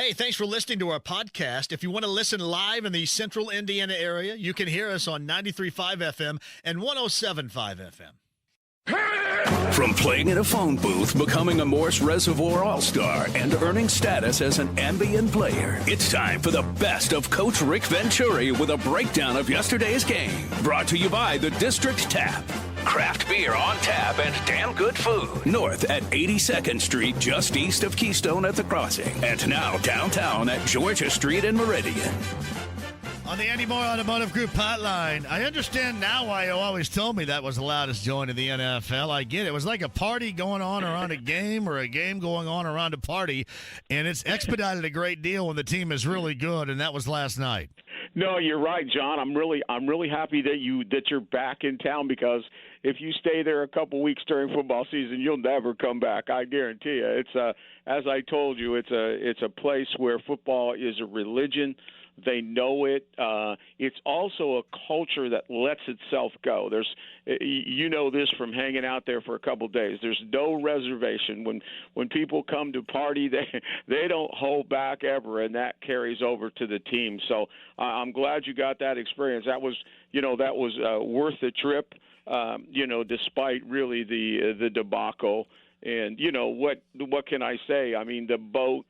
Hey, thanks for listening to our podcast. If you want to listen live in the central Indiana area, you can hear us on 93.5 FM and 107.5 FM. From playing in a phone booth, becoming a Morse Reservoir All-Star, and earning status as an ambient player, it's time for the best of Coach Rick Venturi with a breakdown of yesterday's game. Brought to you by the District Tap. Craft beer on tap and damn good food. North at 82nd Street, just east of Keystone at the Crossing. And now downtown at Georgia Street and Meridian. On the Andy Moore Automotive Group hotline, I understand now why you always told me that was the loudest joint in the NFL. I get it. It was like a party going on around a game or a game going on around a party, and it's expedited a great deal when the team is really good, and that was last night. No, you're right, John. I'm really happy that you're back in town, because if you stay there a couple weeks during football season, you'll never come back. I guarantee you. It's as I told you, it's a place where football is a religion. They know it. It's also a culture that lets itself go. You know this from hanging out there for a couple of days. There's no reservation. When people come to party, they don't hold back ever, and that carries over to the team. So I'm glad you got that experience. That was worth the trip. Despite really the debacle. And what can I say? I mean, the boat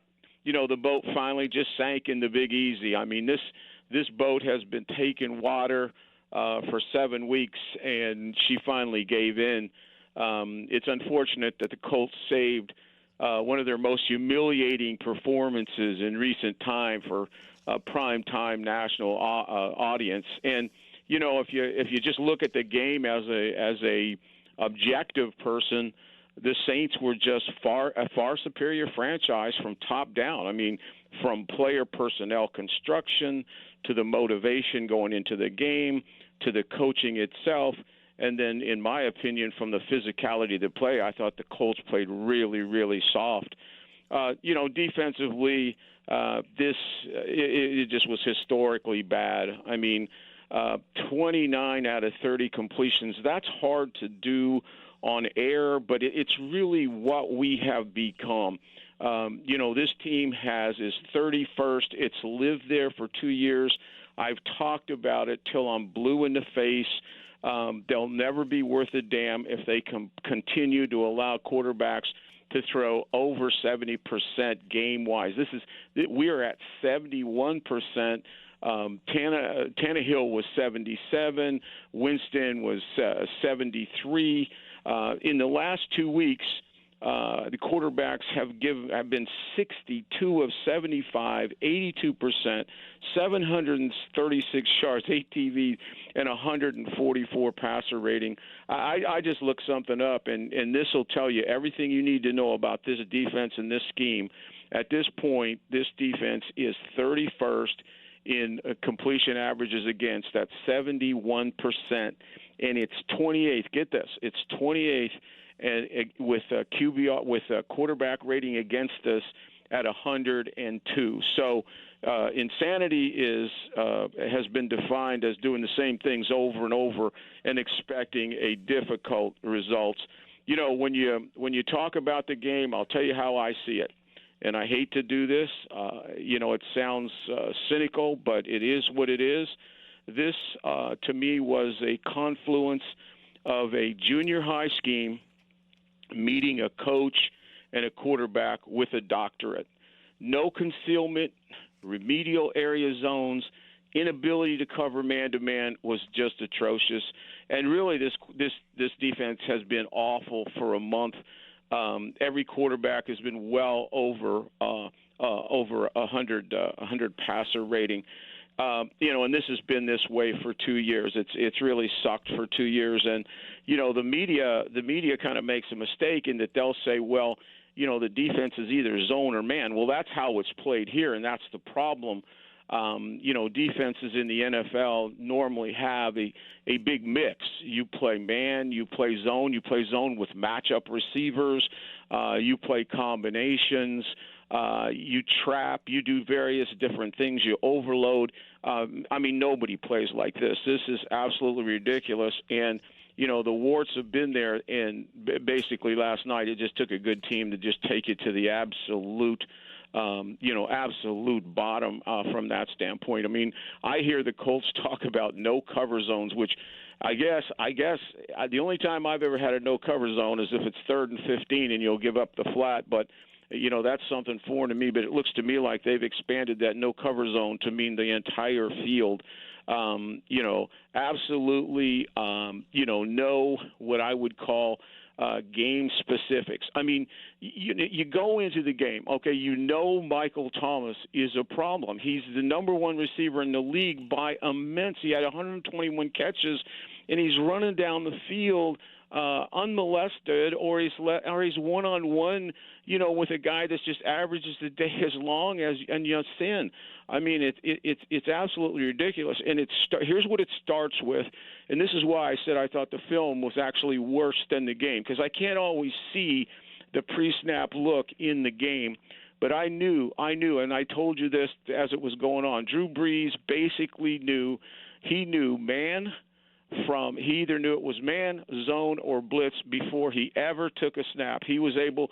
finally just sank in the Big Easy. I mean, this boat has been taking water for 7 weeks, and she finally gave in. It's unfortunate that the Colts saved one of their most humiliating performances in recent time for a prime-time national audience. And, if you just look at the game as a objective person, the Saints were just a far superior franchise from top down. I mean, from player personnel construction to the motivation going into the game to the coaching itself. And then, in my opinion, from the physicality of the play, I thought the Colts played really, really soft. Defensively, it just was historically bad. I mean, 29 out of 30 completions, that's hard to do on air, but it's really what we have become. This team is 31st. It's lived there for 2 years. I've talked about it till I'm blue in the face. They'll never be worth a damn if they continue to allow quarterbacks to throw over 70% game-wise. We are at 71%. Tannehill was 77. Winston was 73. In the last 2 weeks, the quarterbacks have been 62 of 75, 82%, 736 yards, 8 TVs, and 144 passer rating. I just looked something up, and this will tell you everything you need to know about this defense and this scheme. At this point, this defense is 31st in completion averages against. That's 71%, and it's 28th. Get this, it's 28th, and with a QB with a quarterback rating against us at 102. So insanity has been defined as doing the same things over and over and expecting a difficult result. When you talk about the game, I'll tell you how I see it. And I hate to do this. It sounds cynical, but it is what it is. This, to me, was a confluence of a junior high scheme meeting a coach and a quarterback with a doctorate. No concealment, remedial area zones, inability to cover man-to-man was just atrocious. And really, this defense has been awful for a month. Every quarterback has been well over 100 passer rating. And this has been this way for 2 years. It's really sucked for 2 years. And, the media kind of makes a mistake in that they'll say, well, the defense is either zone or man. Well, that's how it's played here, and that's the problem. Defenses in the NFL normally have a big mix. You play man, you play zone with matchup receivers, you play combinations, you trap, you do various different things, you overload. Nobody plays like this. This is absolutely ridiculous. And, the warts have been there, and basically last night it just took a good team to just take it to the absolute absolute bottom from that standpoint. I mean, I hear the Colts talk about no cover zones, which I guess the only time I've ever had a no cover zone is if it's 3rd and 15 and you'll give up the flat, but that's something foreign to me, but it looks to me like they've expanded that no cover zone to mean the entire field. Absolutely, no what I would call game specifics. I mean, you go into the game, okay, Michael Thomas is a problem. He's the number one receiver in the league by immense. He had 121 catches, and he's running down the field unmolested, or he's one-on-one, with a guy that's just averages the day as long as Sin. I mean, it's absolutely ridiculous. And here's what it starts with, and this is why I said I thought the film was actually worse than the game, because I can't always see the pre-snap look in the game. But I knew, and I told you this as it was going on. Drew Brees basically knew man. He either knew it was man, zone, or blitz before he ever took a snap. He was able,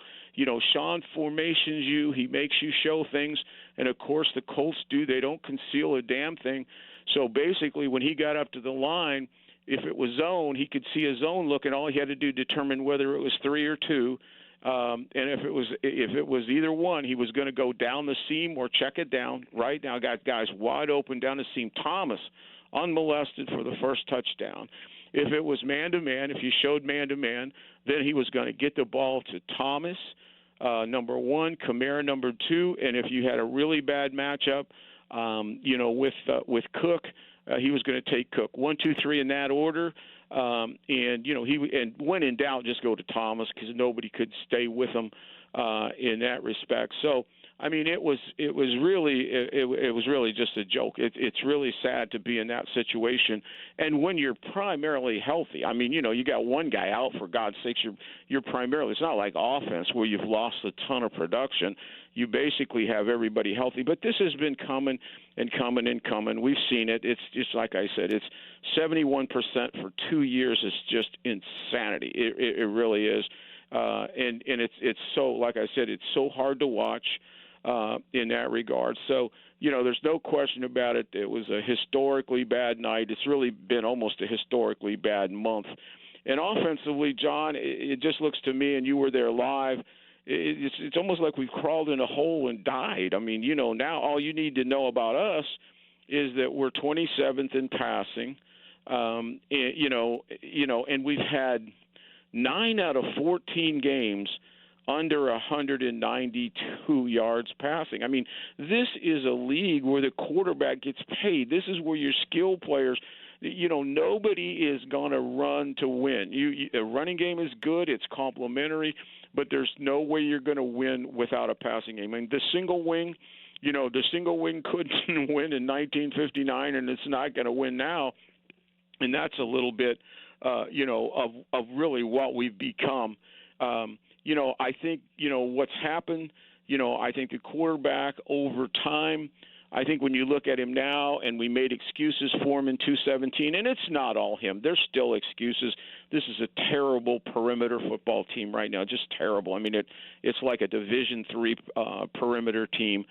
Sean formations you. He makes you show things. And, of course, the Colts do. They don't conceal a damn thing. So, basically, when he got up to the line, if it was zone, he could see a zone look, and all he had to do determine whether it was 3 or 2. And if it was either one, he was going to go down the seam or check it down. Right now, got guys wide open down the seam. Thomas, unmolested for the first touchdown. If it was man-to-man, if you showed man-to-man, then he was going to get the ball to Thomas, number 1, Kamara, number 2, and if you had a really bad matchup, with Cook, he was going to take Cook 1, 2, 3 in that order, and when in doubt, just go to Thomas because nobody could stay with him in that respect. So. I mean, it was really just a joke. It's really sad to be in that situation. And when you're primarily healthy, I mean, you got one guy out, for God's sakes. You're primarily. It's not like offense where you've lost a ton of production. You basically have everybody healthy. But this has been coming and coming and coming. We've seen it. It's just like I said. It's 71% for 2 years. It's just insanity. It really is. And it's so, like I said, it's so hard to watch. In that regard. So, there's no question about it. It was a historically bad night. It's really been almost a historically bad month. And offensively, John, it just looks to me, and you were there live, it's almost like we've crawled in a hole and died. I mean, now all you need to know about us is that we're 27th in passing, and we've had 9 out of 14 games under 192 yards passing. I mean, this is a league where the quarterback gets paid. This is where your skill players, nobody is going to run to win. A running game is good. It's complementary, but there's no way you're going to win without a passing game. I mean, the single wing couldn't win in 1959, and it's not going to win now. And that's a little bit, of really what we've become. I think, what's happened, I think the quarterback over time, I think when you look at him now, and we made excuses for him in 2017, and it's not all him. There's still excuses. This is a terrible perimeter football team right now, just terrible. I mean, it's like a Division III perimeter team.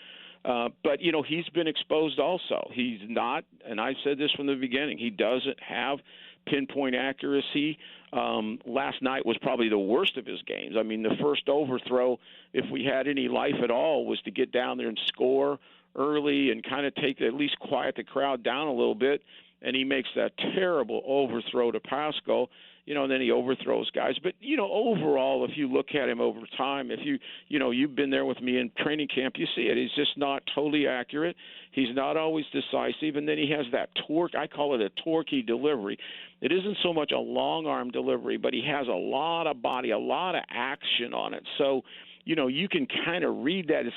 But, he's been exposed also. He's not, and I've said this from the beginning, he doesn't have pinpoint accuracy. Last night was probably the worst of his games. I mean, the first overthrow, if we had any life at all, was to get down there and score early and kind of at least quiet the crowd down a little bit. And he makes that terrible overthrow to Pascal, and then he overthrows guys. But, overall, if you look at him over time, if you've been there with me in training camp, you see it. He's just not totally accurate. He's not always decisive. And then he has that torque. I call it a torquey delivery. It isn't so much a long arm delivery, but he has a lot of body, a lot of action on it. So, you can kind of read that. It's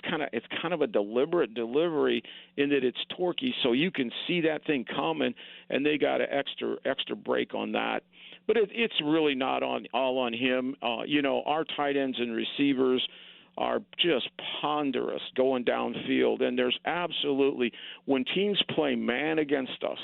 kind of a deliberate delivery in that it's torquey, so you can see that thing coming, and they got an extra break on that. But it's really not all on him. Our tight ends and receivers are just ponderous going downfield, and there's absolutely, when teams play man against us,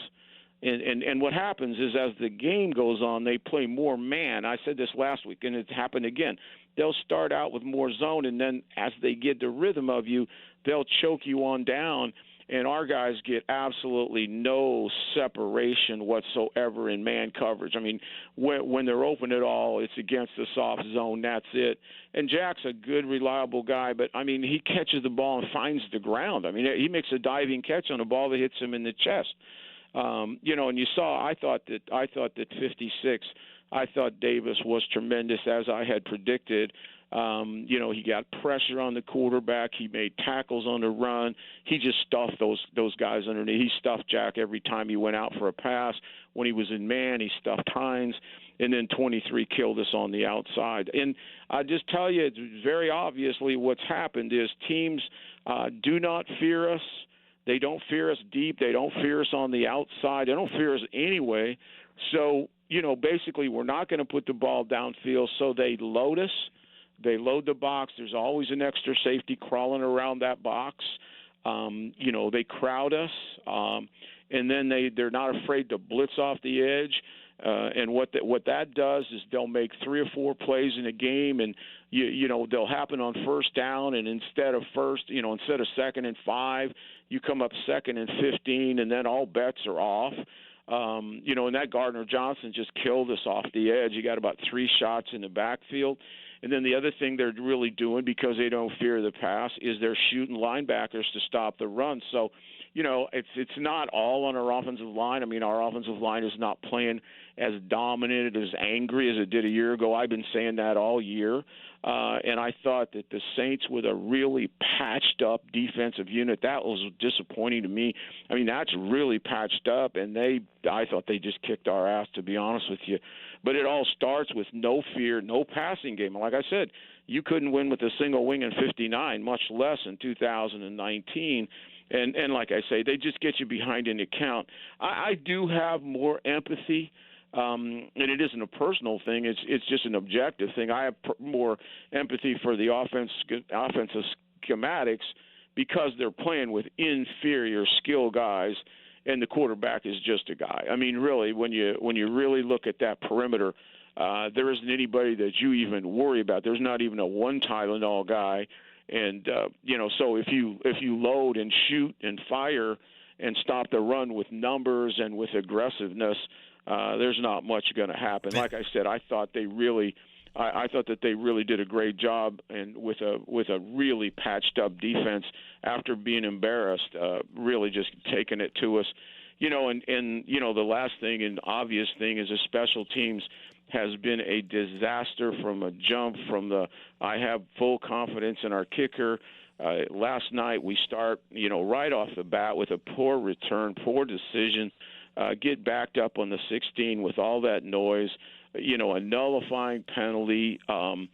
and what happens is as the game goes on, they play more man. I said this last week, and it happened again. they'll start out with more zone, and then as they get the rhythm of you, they'll choke you on down. And our guys get absolutely no separation whatsoever in man coverage. I mean, when they're open at all, it's against the soft zone. That's it. And Jack's a good, reliable guy, but, I mean, he catches the ball and finds the ground. I mean, he makes a diving catch on a ball that hits him in the chest. And you saw, I thought that 56, I thought Davis was tremendous, as I had predicted. He got pressure on the quarterback. He made tackles on the run. He just stuffed those guys underneath. He stuffed Jack every time he went out for a pass. When he was in man, he stuffed Hines. And then 23 killed us on the outside. And I just tell you, it's very obviously what's happened is teams do not fear us. They don't fear us deep. They don't fear us on the outside. They don't fear us anyway. So, basically we're not going to put the ball downfield, so they load us. They load the box. There's always an extra safety crawling around that box. They crowd us, and then they're not afraid to blitz off the edge. And what that does is they'll make 3 or 4 plays in a game, and they'll happen on first down. And instead of second and 5, you come up second and 15, and then all bets are off. And that Gardner Johnson just killed us off the edge. He got about 3 shots in the backfield. And then the other thing they're really doing, because they don't fear the pass, is they're shooting linebackers to stop the run. So, it's not all on our offensive line. I mean, our offensive line is not playing as dominant, as angry as it did a year ago. I've been saying that all year. And I thought that the Saints, with a really patched-up defensive unit, that was disappointing to me. I mean, that's really patched up, and I thought they just kicked our ass, to be honest with you. But it all starts with no fear, no passing game. Like I said, you couldn't win with a single wing in 59, much less in 2019. And like I say, they just get you behind an account. I do have more empathy, and it isn't a personal thing. It's just an objective thing. I have more empathy for the offensive schematics because they're playing with inferior skill guys, and the quarterback is just a guy. I mean, really, when you really look at that perimeter, there isn't anybody that you even worry about. There's not even a one Tylenol guy. And, so if you load and shoot and fire and stop the run with numbers and with aggressiveness, there's not much going to happen. Like I said, I thought that they really did a great job, and with a really patched up defense after being embarrassed, really just taking it to us. And the last thing and obvious thing is the special teams has been a disaster from a jump. I have full confidence in our kicker. Last night we start, right off the bat with a poor return, poor decision, get backed up on the 16 with all that noise, a nullifying penalty, and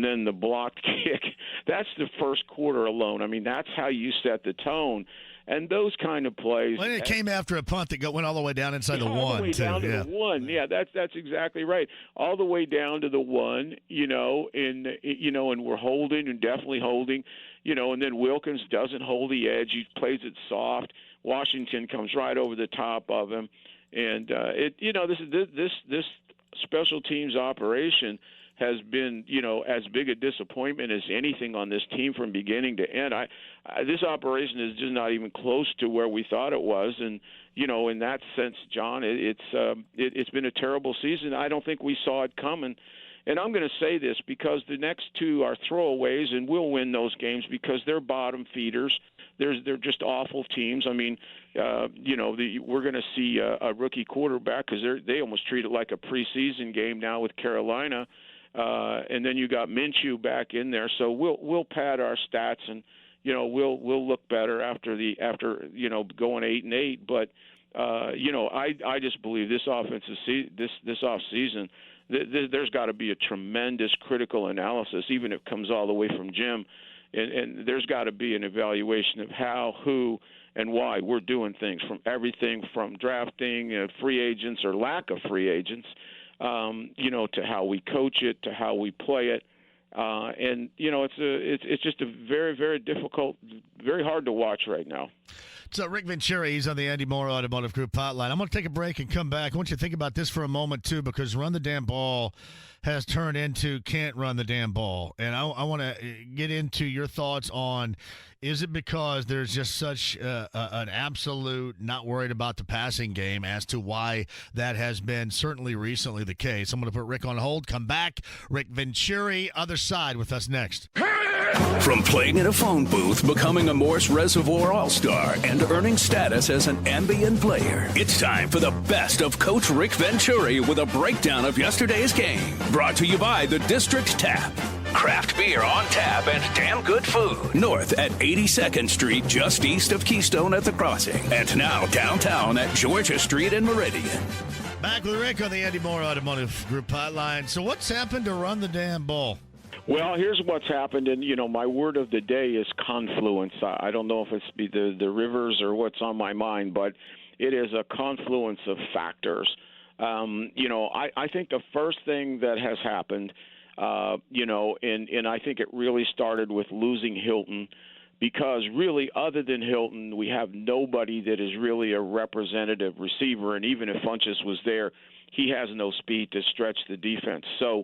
then the blocked kick. That's the first quarter alone. I mean, that's how you set the tone. And those kind of plays. Well, it came after a punt that went all the way down inside the 1. All the way down to the 1. Yeah, that's exactly right. All the way down to the 1. And we're holding and definitely holding. And then Wilkins doesn't hold the edge. He plays it soft. Washington comes right over the top of him, and this special teams operation has been, as big a disappointment as anything on this team from beginning to end. This operation is just not even close to where we thought it was, and in that sense, John, it's been a terrible season. I don't think we saw it coming. And I'm going to say this because the next 2 are throwaways, and we'll win those games because they're bottom feeders. They're just awful teams. I mean, we're going to see a rookie quarterback because they almost treat it like a preseason game now with Carolina. And then you got Minshew back in there, so we'll pad our stats, and we'll look better after going 8-8. But I just believe this this off season, there's got to be a tremendous critical analysis, even if it comes all the way from Jim, and there's got to be an evaluation of how, who, and why we're doing things, from everything from drafting free agents or lack of free agents. To how we coach it, to how we play it, and it's just a very, very difficult, very hard to watch right now. So Rick Venturi, he's on the Andy Moore Automotive Group hotline. I'm going to take a break and come back. I want you to think about this for a moment, too, because run the damn ball has turned into can't run the damn ball. And I want to get into your thoughts on, is it because there's just such an absolute not worried about the passing game as to why that has been certainly recently the case? I'm going to put Rick on hold, come back. Rick Venturi, other side with us next. From playing in a phone booth, becoming a Morse Reservoir All-Star, and earning status as an ambient player, it's time for the best of Coach Rick Venturi with a breakdown of yesterday's game. Brought to you by the District Tap. Craft beer on tap and damn good food. North at 82nd Street, just east of Keystone at the Crossing. And now downtown at Georgia Street and Meridian. Back with Rick on the Andy Moore Automotive Group hotline. So what's happened to run the damn ball? Well, here's what's happened, and my word of the day is confluence. I don't know if it's the rivers or what's on my mind, but it is a confluence of factors. I think the first thing that has happened, and I think it really started with losing Hilton, because really, other than Hilton, we have nobody that is really a representative receiver, and even if Funchess was there, he has no speed to stretch the defense. So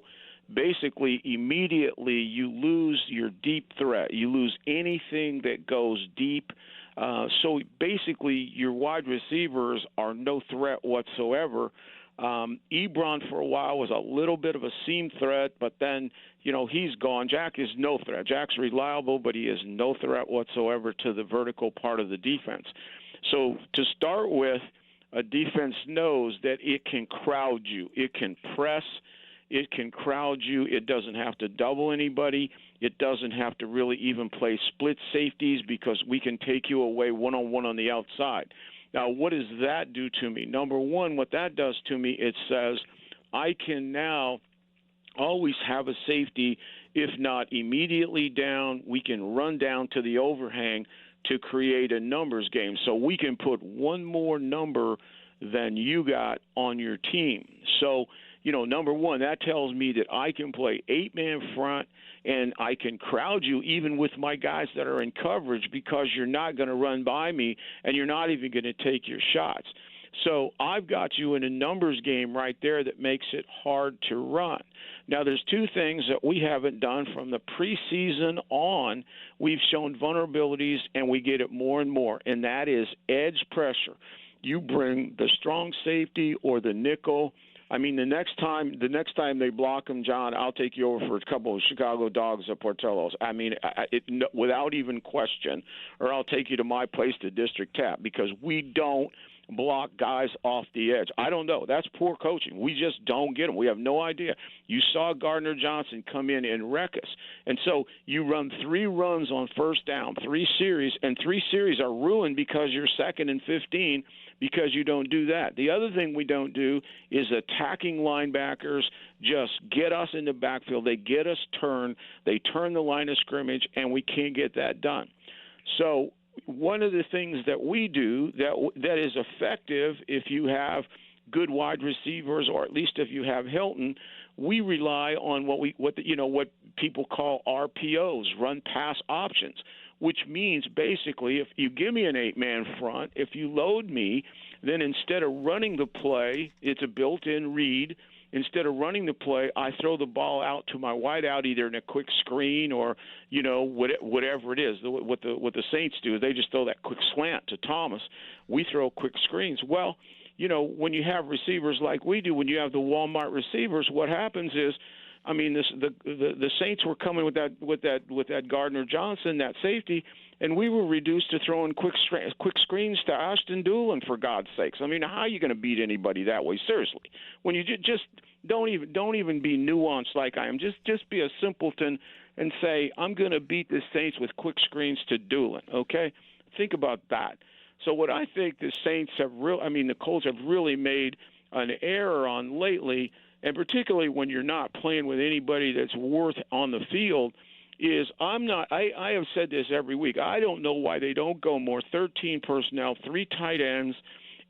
basically, immediately you lose your deep threat. You lose anything that goes deep. So basically, your wide receivers are no threat whatsoever. Ebron for a while was a little bit of a seam threat, but then, he's gone. Jack is no threat. Jack's reliable, but he is no threat whatsoever to the vertical part of the defense. So to start with, a defense knows that it can crowd you. It can press. It can crowd you. It doesn't have to double anybody. It doesn't have to really even play split safeties because we can take you away one-on-one on the outside. Now, what does that do to me? Number one, what that does to me, it says I can now always have a safety, if not immediately down. We can run down to the overhang to create a numbers game. So we can put one more number than you got on your team. So, number one, that tells me that I can play 8-man front and I can crowd you even with my guys that are in coverage because you're not going to run by me and you're not even going to take your shots. So I've got you in a numbers game right there that makes it hard to run. Now, there's two things that we haven't done from the preseason on. We've shown vulnerabilities, and we get it more and more, and that is edge pressure. You bring the strong safety or the nickel. I mean, the next time they block him, John, I'll take you over for a couple of Chicago dogs at Portillo's. I mean, without even question, or I'll take you to my place, the District Tap, because we don't block guys off the edge. I don't know. That's poor coaching. We just don't get them. We have no idea. You saw Gardner Johnson come in and wreck us. And so you run 3 runs on first down, 3 series, and 3 series are ruined because you're 2nd and 15 because you don't do that. The other thing we don't do is attacking linebackers just get us in the backfield. They get us turned. They turn the line of scrimmage, and we can't get that done. So one of the things that we do that is effective if you have good wide receivers, or at least if you have Hilton, we rely on what people call RPOs, run pass options, which means basically if you give me an 8-man front, if you load me, then instead of running the play, it's a built-in read. Instead of running the play, I throw the ball out to my wideout either in a quick screen or, whatever it is. What the Saints do is they just throw that quick slant to Thomas. We throw quick screens. Well, when you have receivers like we do, when you have the Walmart receivers, what happens is, I mean, the Saints were coming with that Gardner Johnson, that safety, and we were reduced to throwing quick screens to Ashton Doolin, for God's sakes. I mean, how are you going to beat anybody that way? Seriously, when you just don't even be nuanced like I am. Just be a simpleton and say I'm going to beat the Saints with quick screens to Doolin. Okay, think about that. So what I think the Saints the Colts have really made an error on lately, and particularly when you're not playing with anybody that's worth on the field, is I have said this every week. I don't know why they don't go more 13 personnel, 3 tight ends,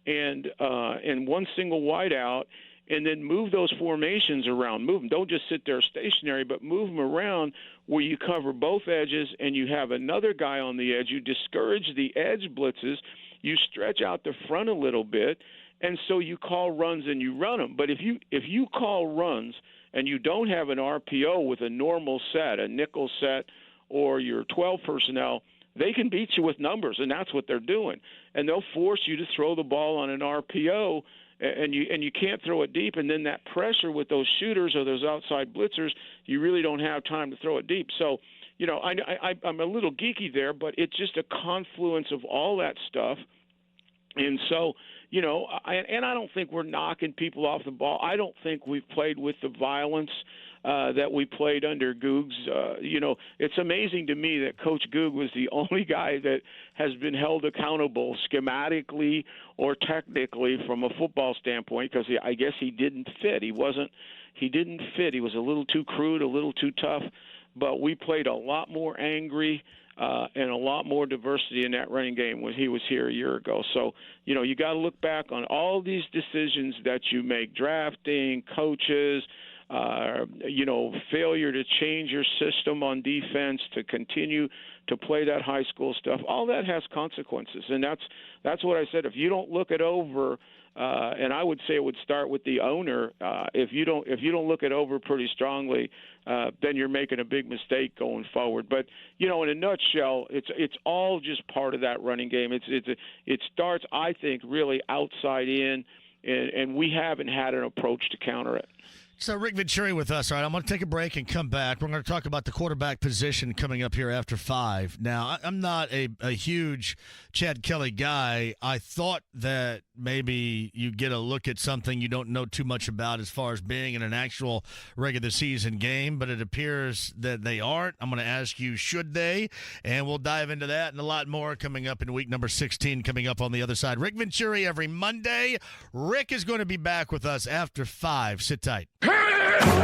and 1 single wideout, and then move those formations around. Move them. Don't just sit there stationary, but move them around where you cover both edges and you have another guy on the edge. You discourage the edge blitzes. you stretch out the front a little bit, and so you call runs and you run them. But if you call runs and you don't have an RPO with a normal set, a nickel set, or your 12 personnel, they can beat you with numbers, and that's what they're doing. And they'll force you to throw the ball on an RPO, and you can't throw it deep. And then that pressure with those shooters or those outside blitzers, you really don't have time to throw it deep. So, I'm a little geeky there, but it's just a confluence of all that stuff. And so, I don't think we're knocking people off the ball. I don't think we've played with the violence that we played under Googs. It's amazing to me that Coach Goog was the only guy that has been held accountable schematically or technically from a football standpoint, because I guess he didn't fit. He didn't fit. He was a little too crude, a little too tough. But we played a lot more angry and a lot more diversity in that running game when he was here a year ago. So, you got to look back on all these decisions that you make, drafting, coaches, failure to change your system on defense to continue to play that high school stuff. All that has consequences, and that's what I said. If you don't look it over, and I would say it would start with the owner. If you don't look it over pretty strongly, then you're making a big mistake going forward. But in a nutshell, it's all just part of that running game. It starts, I think, really outside in, and we haven't had an approach to counter it. So Rick Venturi with us. All right, I'm going to take a break and come back. We're going to talk about the quarterback position coming up here after 5. Now, I'm not a huge Chad Kelly guy. I thought that maybe you get a look at something you don't know too much about as far as being in an actual regular season game, but it appears that they aren't. I'm going to ask you, should they? And we'll dive into that and a lot more coming up in week number 16 coming up on the other side. Rick Venturi every Monday. Rick is going to be back with us after 5. Sit tight.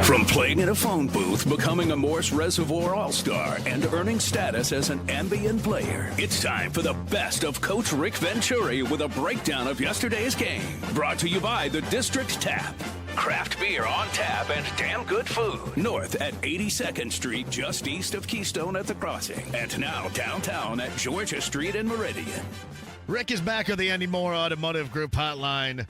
From playing in a phone booth, becoming a Morse Reservoir All-Star, and earning status as an ambient player, it's time for the best of Coach Rick Venturi with a breakdown of yesterday's game. Brought to you by the District Tap. Craft beer on tap and damn good food. North at 82nd Street, just east of Keystone at the Crossing. And now downtown at Georgia Street and Meridian. Rick is back on the Andy Moore Automotive Group hotline.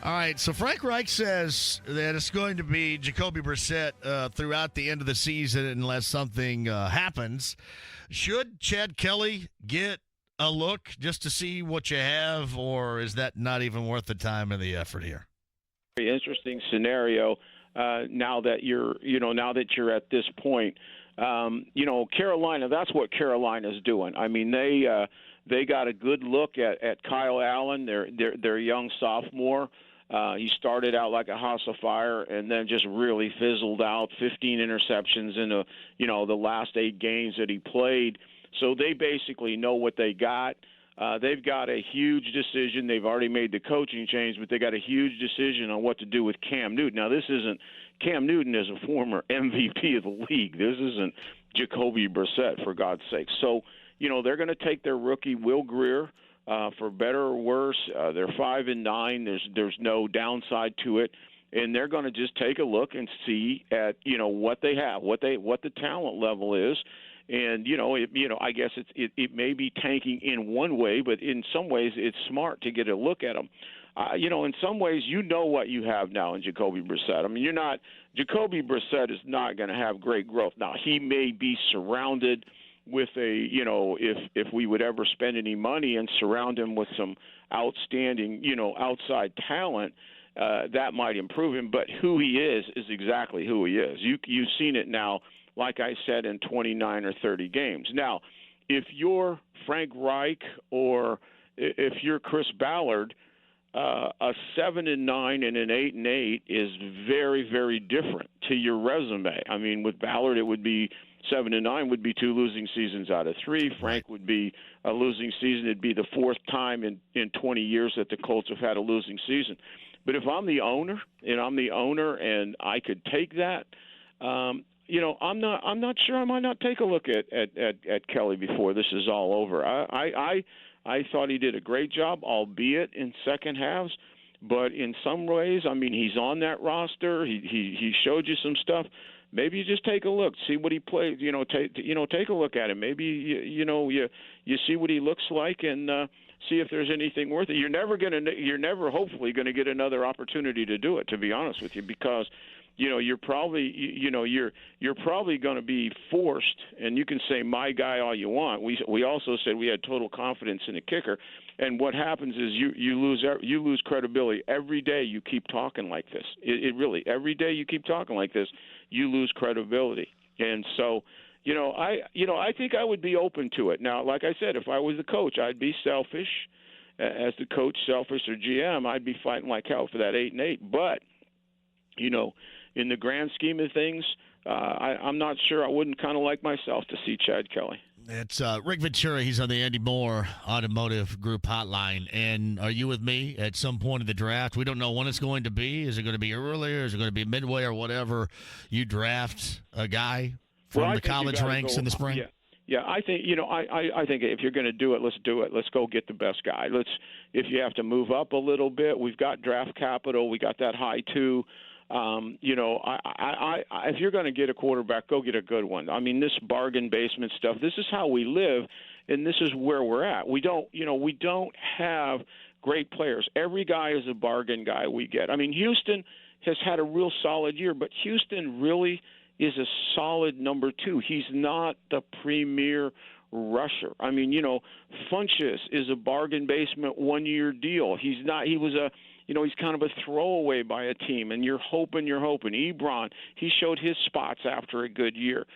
All right, so Frank Reich says that it's going to be Jacoby Brissett throughout the end of the season unless something happens. Should Chad Kelly get a look just to see what you have, or is that not even worth the time and the effort here? Very interesting scenario now that you're at this point. Carolina, that's what Carolina's doing. I mean, they got a good look at Kyle Allen, their young sophomore. He started out like a house of fire and then just really fizzled out, 15 interceptions in the last 8 games that he played. So they basically know what they got. They've got a huge decision. They've already made the coaching change, but they got a huge decision on what to do with Cam Newton. Now, Cam Newton is a former MVP of the league. This isn't Jacoby Brissett, for God's sake. So, they're going to take their rookie, Will Grier, for better or worse. They're 5-9. There's no downside to it, and they're going to just take a look and see at what they have, what the talent level is, and I guess it may be tanking in one way, but in some ways it's smart to get a look at them. In some ways what you have now in Jacoby Brissett. I mean, Jacoby Brissett is not going to have great growth. Now he may be surrounded with if we would ever spend any money and surround him with some outstanding, outside talent, that might improve him. But who he is exactly who he is. You've seen it now, like I said, in 29 or 30 games. Now, if you're Frank Reich or if you're Chris Ballard, a 7-9 and an 8-8 is very, very different to your resume. I mean, with Ballard, it would be 7-9 would be 2 losing seasons out of 3. Frank would be a losing season. It'd be the 4th time in 20 years that the Colts have had a losing season. But if I'm the owner and I could take that, I'm not sure I might not take a look at Kelly before this is all over. I thought he did a great job, albeit in second halves. But in some ways, I mean, he's on that roster. He showed you some stuff. maybe you just take a look, see what he plays. Take a look at him. Maybe you see what he looks like and see if there's anything worth it. You're never hopefully going to get another opportunity to do it. To be honest with you, because you're probably going to be forced, and you can say my guy all you want. We also said we had total confidence in the kicker, and what happens is you lose credibility every day you keep talking like this. It really, every day you keep talking like this, you lose credibility. And so I think I would be open to it. Now, like I said, if I was the coach, I'd be selfish. As the coach, selfish or GM, I'd be fighting like hell for that 8-8. But in the grand scheme of things, I'm not sure. I wouldn't kind of like myself to see Chad Kelly. It's Rick Venturi. He's on the Andy Moore Automotive Group hotline. And are you with me at some point in the draft? We don't know when it's going to be. Is it going to be earlier? Is it going to be midway or whatever? You draft a guy from the college ranks in the spring? Yeah, I think I think if you're going to do it, let's do it. Let's go get the best guy. If you have to move up a little bit, we've got draft capital. We got that high too. If you're going to get a quarterback, go get a good one. I mean, this bargain basement stuff, this is how we live, and this is where we're at. We don't have great players. Every guy is a bargain guy we get. I mean, Houston has had a real solid year, but Houston really is a solid number 2. He's not the premier rusher. I mean, Funchess is a bargain basement 1-year deal. He's not. He was he's kind of a throwaway by a team, and you're hoping. Ebron, he showed his spots after a good year.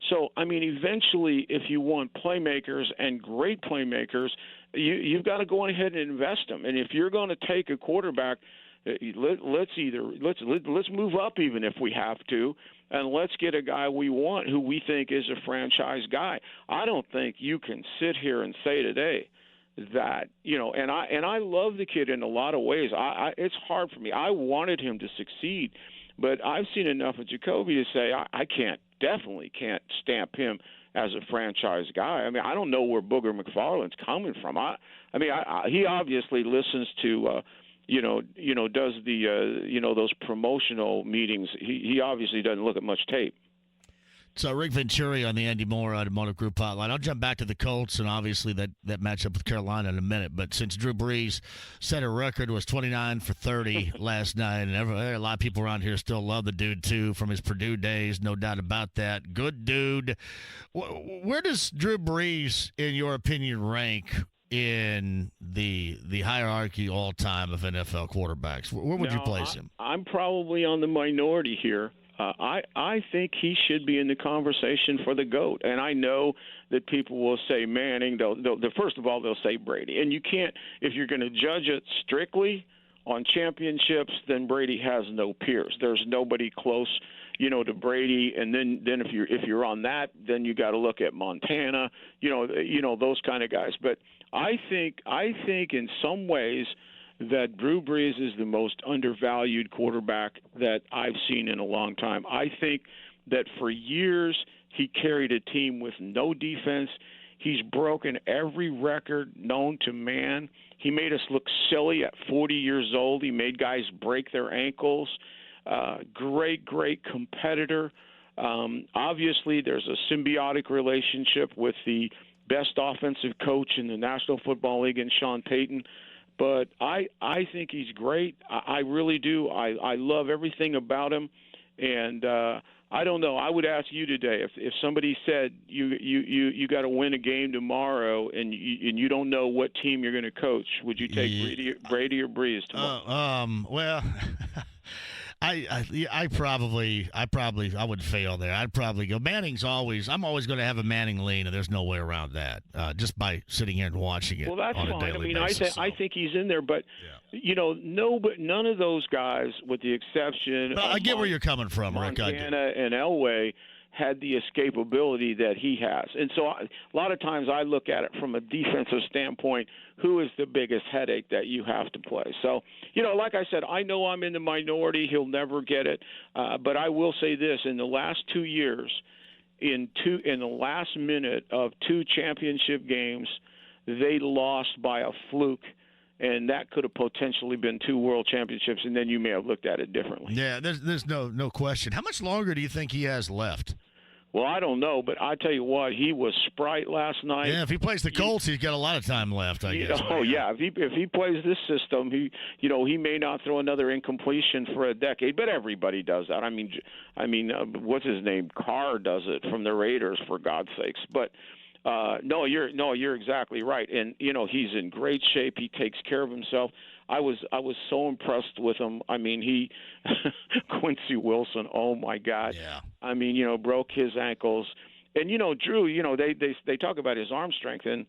So, I mean, eventually, if you want playmakers and great playmakers, you've got to go ahead and invest them. And if you're going to take a quarterback, let's move up even if we have to, and let's get a guy we want who we think is a franchise guy. I don't think you can sit here and say today that and I love the kid in a lot of ways. It's hard for me. I wanted him to succeed, but I've seen enough of Jacoby to say I definitely can't stamp him as a franchise guy. I mean, I don't know where Booger McFarland's coming from. He obviously listens to does the those promotional meetings. He obviously doesn't look at much tape. So Rick Venturi on the Andy Moore Automotive Group hotline. I'll jump back to the Colts and obviously that matchup with Carolina in a minute. But since Drew Brees set a record, was 29 for 30 last night, and a lot of people around here still love the dude too from his Purdue days, no doubt about that. Good dude. Where does Drew Brees, in your opinion, rank in the hierarchy all time of NFL quarterbacks? Where would you place him? I'm probably on the minority here. I think he should be in the conversation for the GOAT. And I know that people will say Manning. First of all, they'll say Brady. And you can't, if you're going to judge it strictly on championships, then Brady has no peers. There's nobody close, to Brady. And then if you're on that, then you got to look at Montana, those kind of guys. But I think in some ways that Drew Brees is the most undervalued quarterback that I've seen in a long time. I think that for years he carried a team with no defense. He's broken every record known to man. He made us look silly at 40 years old. He made guys break their ankles. Great competitor. Obviously, there's a symbiotic relationship with the best offensive coach in the National Football League in Sean Payton. But I think he's great. I really do. I love everything about him. And I don't know. I would ask you today if somebody said you got to win a game tomorrow and you don't know what team you're going to coach, would you take Brady or Brees tomorrow? Well, I probably would fail there. I'd probably go. I'm always going to have a Manning lean, and there's no way around that. Just by sitting here and watching it. Well, that's on fine. A daily basis, I think he's in there, but none of those guys, with the exception of I get where you're coming from, Rick. Montana and Elway, had the escapability that he has. And so a lot of times I look at it from a defensive standpoint, who is the biggest headache that you have to play? So, like I said, I know I'm in the minority. He'll never get it. But I will say this, in the last 2 years, in the last minute of 2 championship games, they lost by a fluke. and that could have potentially been 2 world championships, and then you may have looked at it differently. Yeah, there's no question. How much longer do you think he has left? Well, I don't know, but I tell you what, he was Sprite last night. Yeah, if he plays the Colts, he's got a lot of time left, I guess. Oh yeah, if he plays this system, he may not throw another incompletion for a decade, but everybody does that. I mean, what's his name? Carr does it from the Raiders, for God's sakes. But you're exactly right, and he's in great shape. He takes care of himself. I was so impressed with him. I mean, he Quincy Wilson. Oh my God. Yeah. I mean, broke his ankles. And Drew, they talk about his arm strength, and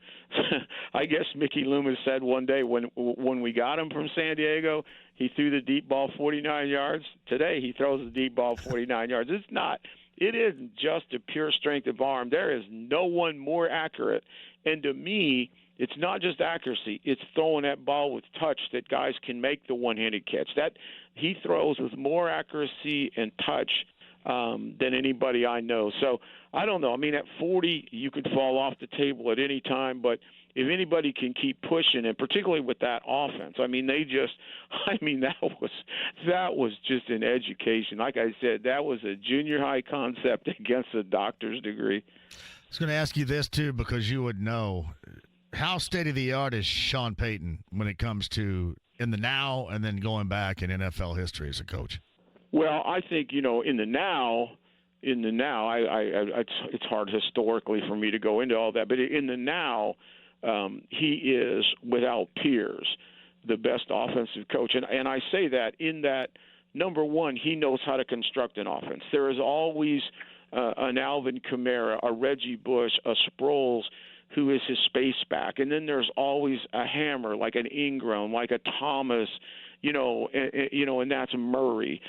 I guess Mickey Loomis said one day when we got him from San Diego, he threw the deep ball 49 yards. Today he throws the deep ball 49 yards. It isn't just a pure strength of arm. There is no one more accurate. And to me, it's not just accuracy. It's throwing that ball with touch that guys can make the one-handed catch. That he throws with more accuracy and touch than anybody I know. So I don't know. I mean, at 40, you could fall off the table at any time, but if anybody can keep pushing, and particularly with that offense, I mean, that was just an education. Like I said, that was a junior high concept against a doctor's degree. I was going to ask you this, too, because you would know. How state-of-the-art is Sean Payton when it comes to in the now and then going back in NFL history as a coach? Well, I think, in the now, it's hard historically for me to go into all that, but in the now, he is, without peers, the best offensive coach. And I say that in that, number one, he knows how to construct an offense. There is always an Alvin Kamara, a Reggie Bush, a Sproles, who is his space back. And then there's always a hammer, like an Ingram, like a Thomas, and that's Murray.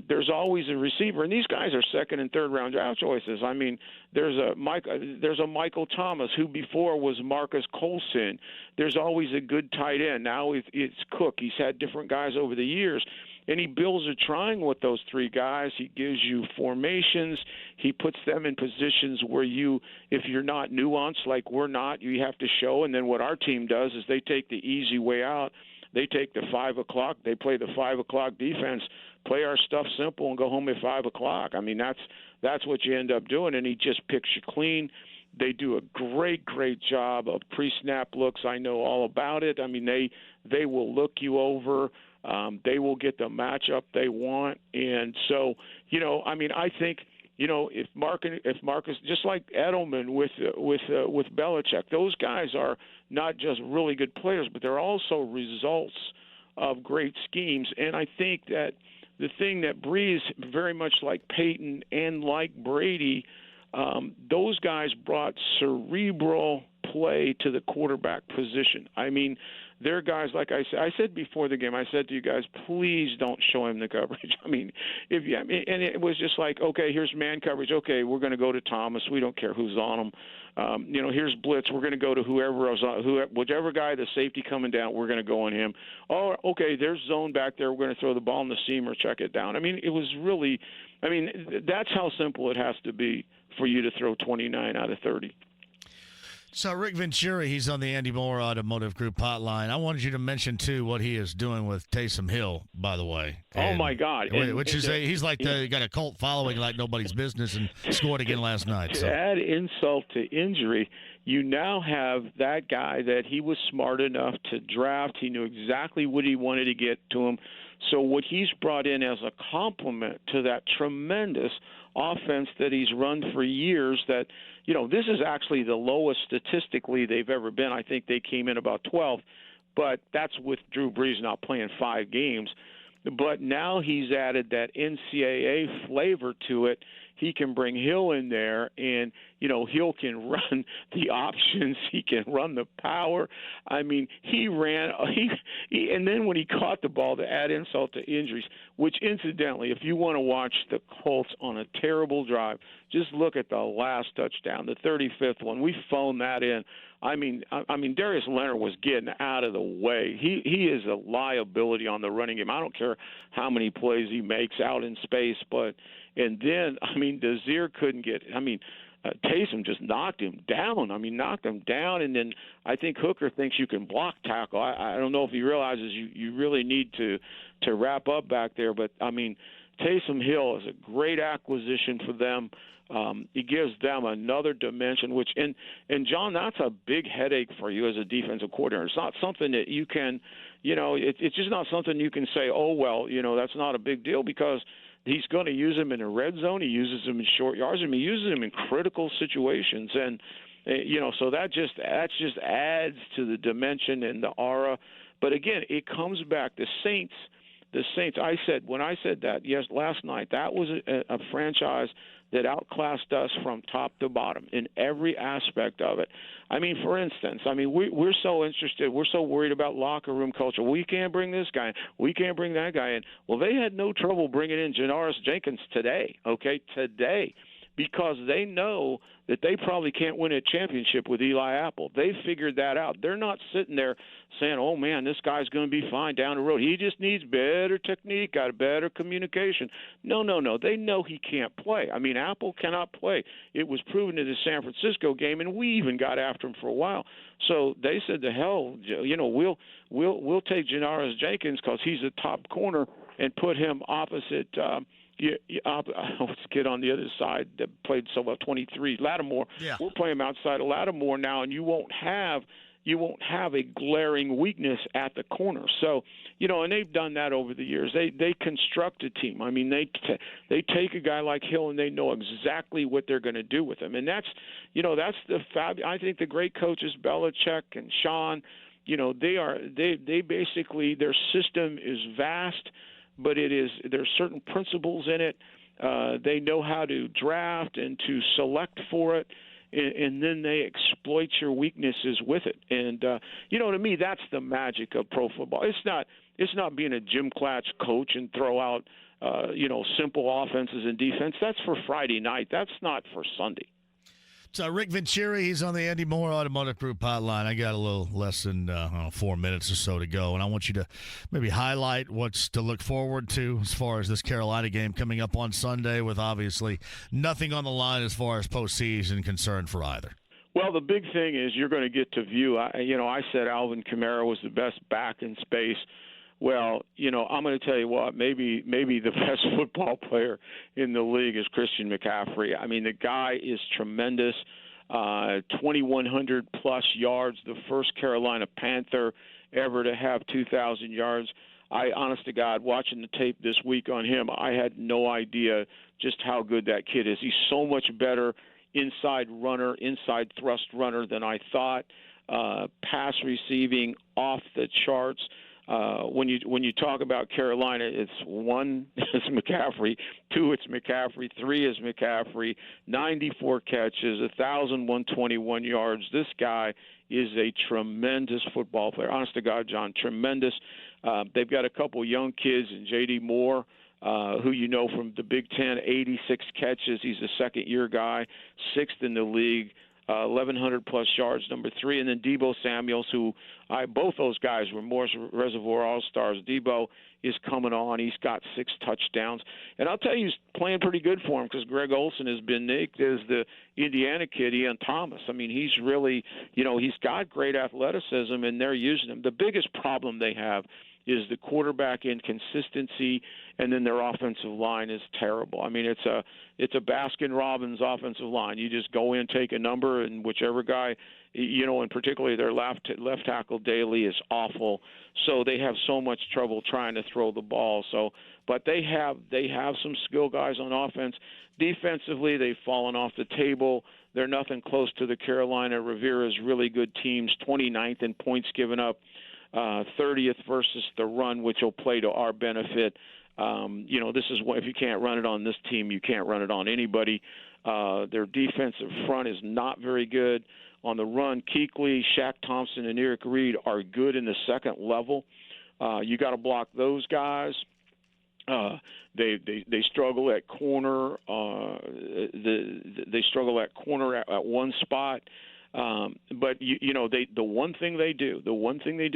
There's always a receiver, and these guys are second and third round draft choices. I mean, there's a Michael Thomas who before was Marcus Colson. There's always a good tight end. Now it's Cook. He's had different guys over the years. And he builds a triangle with those 3 guys. He gives you formations. He puts them in positions where if you're not nuanced like we're not, you have to show. And then what our team does is they take the easy way out. They take the 5 o'clock. They play the 5 o'clock defense, play our stuff simple, and go home at 5 o'clock. I mean, that's what you end up doing. And he just picks you clean. They do a great job of pre-snap looks. I know all about it. I mean, they will look you over. They will get the matchup they want, and so I think if Marcus, just like Edelman with Belichick, those guys are not just really good players, but they're also results of great schemes. And I think that the thing that Brees, very much like Peyton and like Brady, those guys brought cerebral play to the quarterback position. I mean, they're guys, like I said before the game, I said to you guys, please don't show him the coverage. I mean, and it was just like, okay, here's man coverage. Okay, we're going to go to Thomas. We don't care who's on him. Here's blitz. We're going to go to whichever guy, the safety coming down, we're going to go on him. Oh, okay, there's zone back there. We're going to throw the ball in the seam or check it down. I mean, it was really, that's how simple it has to be for you to throw 29 out of 30. So Rick Venturi, he's on the Andy Moore Automotive Group hotline. I wanted you to mention, too, what he is doing with Taysom Hill, by the way. Oh, my God. He's like got a cult following like nobody's business and scored again last night. So. To add insult to injury, you now have that guy that he was smart enough to draft. He knew exactly what he wanted to get to him. So what he's brought in as a complement to that tremendous offense that he's run for years, that, this is actually the lowest statistically they've ever been. I think they came in about 12th, but that's with Drew Brees not playing 5 games. But now he's added that NCAA flavor to it. He can bring Hill in there, and, Hill can run the options. He can run the power. I mean, and then when he caught the ball, to add insult to injuries, which incidentally, if you want to watch the Colts on a terrible drive, just look at the last touchdown, the 35th one. We phoned that in. I mean, Darius Leonard was getting out of the way. He is a liability on the running game. I don't care how many plays he makes out in space, and then, Desir couldn't get. Taysom just knocked him down. I mean, knocked him down, and then I think Hooker thinks you can block tackle. I don't know if he realizes you really need to wrap up back there, but I mean, Taysom Hill is a great acquisition for them. He gives them another dimension, and John, that's a big headache for you as a defensive coordinator. It's not something that you can, it's just not something you can say, oh, well, that's not a big deal, because he's going to use him in the red zone. He uses him in short yards. I mean, he uses him in critical situations, and so that just adds to the dimension and the aura. But again, it comes back. The Saints. When I said that last night, that was a franchise that outclassed us from top to bottom in every aspect of it. I mean, for instance, we're so interested, we're so worried about locker room culture. We can't bring this guy in. We can't bring that guy in. Well, they had no trouble bringing in Janoris Jenkins today, because they know that they probably can't win a championship with Eli Apple. They figured that out. They're not sitting there saying, oh, man, this guy's going to be fine down the road. He just needs better technique, got better communication. No. They know he can't play. I mean, Apple cannot play. It was proven in the San Francisco game, and we even got after him for a while. So they said, to hell, we'll take Janoris Jenkins because he's a top corner and put him opposite let's get on the other side that played so well, 23, Lattimore. Yeah. We'll play him outside of Lattimore now, and you won't have a glaring weakness at the corner. So, and they've done that over the years. They construct a team. I mean, they take a guy like Hill, and they know exactly what they're going to do with him. And that's I think the great coaches, Belichick and Sean, they basically, their system is vast, but there's certain principles in it. They know how to draft and to select for it, and then they exploit your weaknesses with it. And to me, that's the magic of pro football. It's not being a gym class coach and throw out simple offenses and defense. That's for Friday night. That's not for Sunday. So Rick Venturi, he's on the Andy Moore Automotive Group hotline. I got a little less than 4 minutes or so to go, and I want you to maybe highlight what's to look forward to as far as this Carolina game coming up on Sunday, with obviously nothing on the line as far as postseason concerned for either. Well, the big thing is you're going to get to view. I said Alvin Kamara was the best back in space. Well, I'm going to tell you what, maybe the best football player in the league is Christian McCaffrey. I mean, the guy is tremendous, 2,100-plus yards, the first Carolina Panther ever to have 2,000 yards. Honest to God, watching the tape this week on him, I had no idea just how good that kid is. He's so much better inside thrust runner than I thought. Pass receiving off the charts. When you talk about Carolina, it's one, it's McCaffrey, two, it's McCaffrey, three is McCaffrey, 94 catches, 1,121 yards. This guy is a tremendous football player. Honest to God, John, tremendous. They've got a couple young kids, and J.D. Moore, who from the Big Ten, 86 catches. He's a second-year guy, sixth in the league. 1,100-plus yards, number 3, and then Deebo Samuels, both those guys were Morris Reservoir All-Stars. Deebo is coming on. He's got 6 touchdowns. And I'll tell you, he's playing pretty good for him because Greg Olsen has been nicked as the Indiana kid, Ian Thomas. I mean, he's really, he's got great athleticism, and they're using him. The biggest problem they have is the quarterback inconsistency, and then their offensive line is terrible. I mean, it's a Baskin-Robbins offensive line. You just go in, take a number, and whichever guy, and particularly their left tackle Daly is awful. So they have so much trouble trying to throw the ball. So, but they have some skill guys on offense. Defensively, they've fallen off the table. They're nothing close to the Carolina Rivera's really good teams. 29th in points given up. 30th versus the run, which will play to our benefit. This is what, if you can't run it on this team, you can't run it on anybody. Their defensive front is not very good. On the run, Kuechly, Shaq Thompson, and Eric Reed are good in the second level. You got to block those guys. They struggle at corner. They struggle at corner at one spot. But the one thing they do,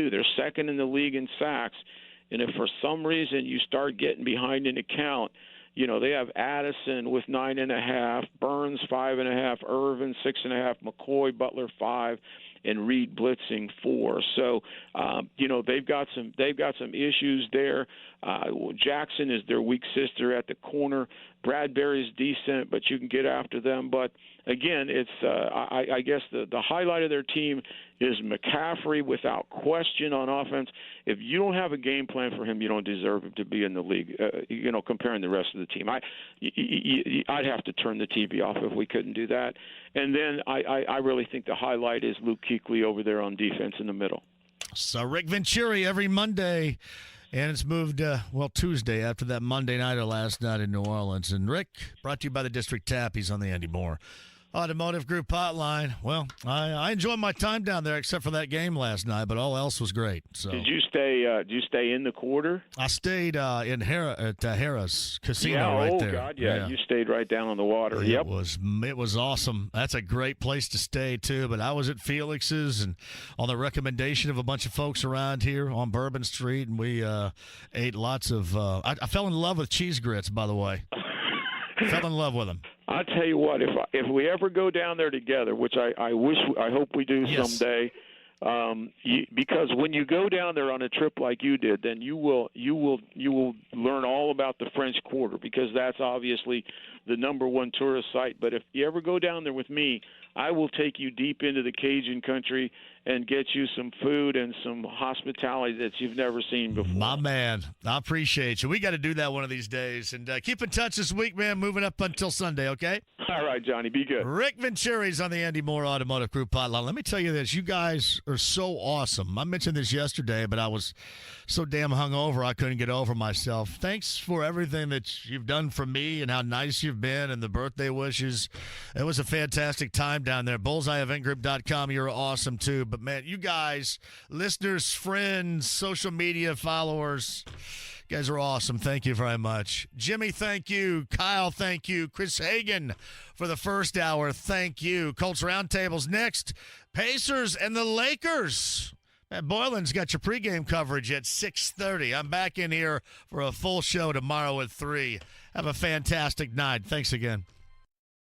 they're second in the league in sacks. And if for some reason you start getting behind an account, They have Addison with 9.5, Burns 5.5, Irvin 6.5, McCoy, Butler 5, and Reed blitzing 4. So, they've got some issues there. Jackson is their weak sister at the corner. Bradbury's decent, but you can get after them. But again, it's I guess the highlight of their team is McCaffrey without question on offense. If you don't have a game plan for him, you don't deserve him to be in the league. Comparing the rest of the team, I'd have to turn the TV off if we couldn't do that. And then I really think the highlight is Luke Kuechly over there on defense in the middle. So Rick Venturi every Monday. And it's moved, Tuesday after that Monday nighter last night in New Orleans. And Rick, brought to you by the District Tap. He's on the Andy Moore Automotive Group hotline. Well, I enjoyed my time down there except for that game last night, but all else was great. So Did you stay in the quarter? I stayed at Harrah's Casino right there. Oh, God, yeah. You stayed right down on the water. It was awesome. That's a great place to stay, too. But I was at Felix's and on the recommendation of a bunch of folks around here on Bourbon Street, and we ate lots of I fell in love with cheese grits, by the way. Fell in love with them. I'll tell you what, if we ever go down there together, which I hope we do someday, because when you go down there on a trip like you did, then you will learn all about the French Quarter, because that's obviously the number one tourist site. But if you ever go down there with me, I will take you deep into the Cajun country and get you some food and some hospitality that you've never seen before. My man, I appreciate you. We got to do that one of these days. And keep in touch this week, man, moving up until Sunday, okay? All right, Johnny, be good. Rick Venturi's on the Andy Moore Automotive Group hotline. Let me tell you this. You guys are so awesome. I mentioned this yesterday, but I was so damn hungover I couldn't get over myself. Thanks for everything that you've done for me and how nice you've been and the birthday wishes. It was a fantastic time down there. BullseyeEventGroup.com. You're awesome, too. But, man, you guys, listeners, friends, social media followers, you guys are awesome. Thank you very much. Jimmy, thank you. Kyle, thank you. Chris Hagan for the first hour, thank you. Colts Roundtable's next. Pacers and the Lakers. Matt Boylan's got your pregame coverage at 6:30. I'm back in here for a full show tomorrow at 3. Have a fantastic night. Thanks again.